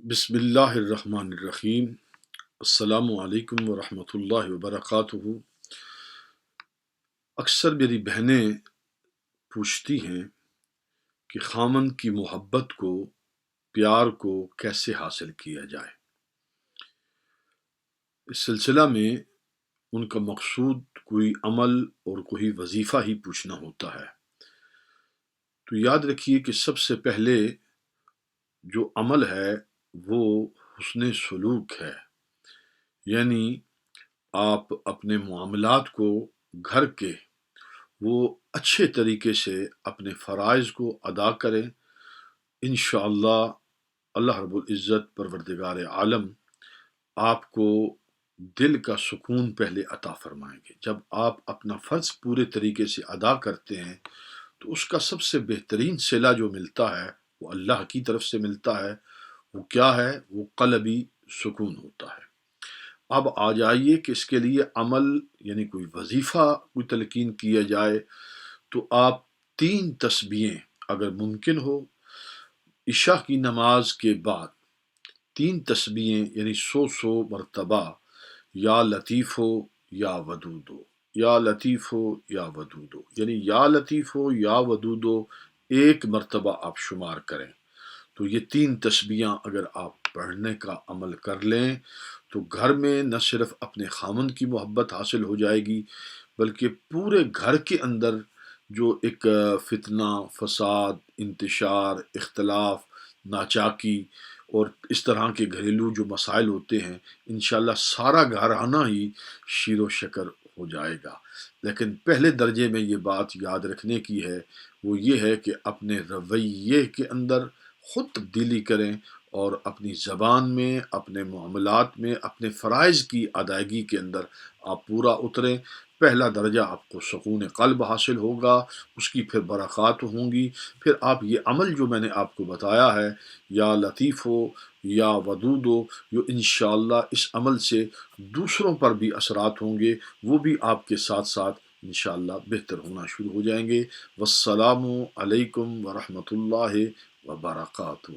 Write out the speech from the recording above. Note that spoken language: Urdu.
بسم اللہ الرحمن الرحیم۔ السلام علیکم ورحمۃ اللہ وبرکاتہ۔ اکثر میری بہنیں پوچھتی ہیں کہ خامند کی محبت کو، پیار کو کیسے حاصل کیا جائے۔ اس سلسلہ میں ان کا مقصود کوئی عمل اور کوئی وظیفہ ہی پوچھنا ہوتا ہے۔ تو یاد رکھیے کہ سب سے پہلے جو عمل ہے وہ حسن سلوک ہے، یعنی آپ اپنے معاملات کو گھر کے وہ اچھے طریقے سے اپنے فرائض کو ادا کریں۔ انشاءاللہ اللہ رب العزت پروردگار عالم آپ کو دل کا سکون پہلے عطا فرمائیں گے۔ جب آپ اپنا فرض پورے طریقے سے ادا کرتے ہیں تو اس کا سب سے بہترین صلہ جو ملتا ہے وہ اللہ کی طرف سے ملتا ہے۔ وہ کیا ہے؟ وہ قلبی سکون ہوتا ہے۔ اب آ جائیے کہ اس کے لیے عمل یعنی کوئی وظیفہ کوئی تلقین کیا جائے تو آپ 3 تسبیحیں اگر ممکن ہو عشاء کی نماز کے بعد 3 تسبیحیں یعنی 100 مرتبہ یا لطیف ہو یا ودود ہو، یا لطیف ہو یا ودود ہو، یعنی یا لطیف ہو یا ودود ہو 1 مرتبہ آپ شمار کریں۔ تو یہ 3 تسبیحاں اگر آپ پڑھنے کا عمل کر لیں تو گھر میں نہ صرف اپنے خامند کی محبت حاصل ہو جائے گی بلکہ پورے گھر کے اندر جو ایک فتنہ، فساد، انتشار، اختلاف، ناچاکی اور اس طرح کے گھریلو جو مسائل ہوتے ہیں انشاءاللہ سارا گھرانہ ہی شیر و شکر ہو جائے گا۔ لیکن پہلے درجے میں یہ بات یاد رکھنے کی ہے، وہ یہ ہے کہ اپنے رویے کے اندر خود تبدیلی کریں اور اپنی زبان میں، اپنے معاملات میں، اپنے فرائض کی ادائیگی کے اندر آپ پورا اتریں۔ پہلا درجہ آپ کو سکون قلب حاصل ہوگا، اس کی پھر برکات ہوں گی۔ پھر آپ یہ عمل جو میں نے آپ کو بتایا ہے یا لطیف ہو یا ودود ہو، جو انشاءاللہ اس عمل سے دوسروں پر بھی اثرات ہوں گے، وہ بھی آپ کے ساتھ ساتھ انشاءاللہ بہتر ہونا شروع ہو جائیں گے۔ والسلام علیکم ورحمۃ اللہ وبرکاتہ۔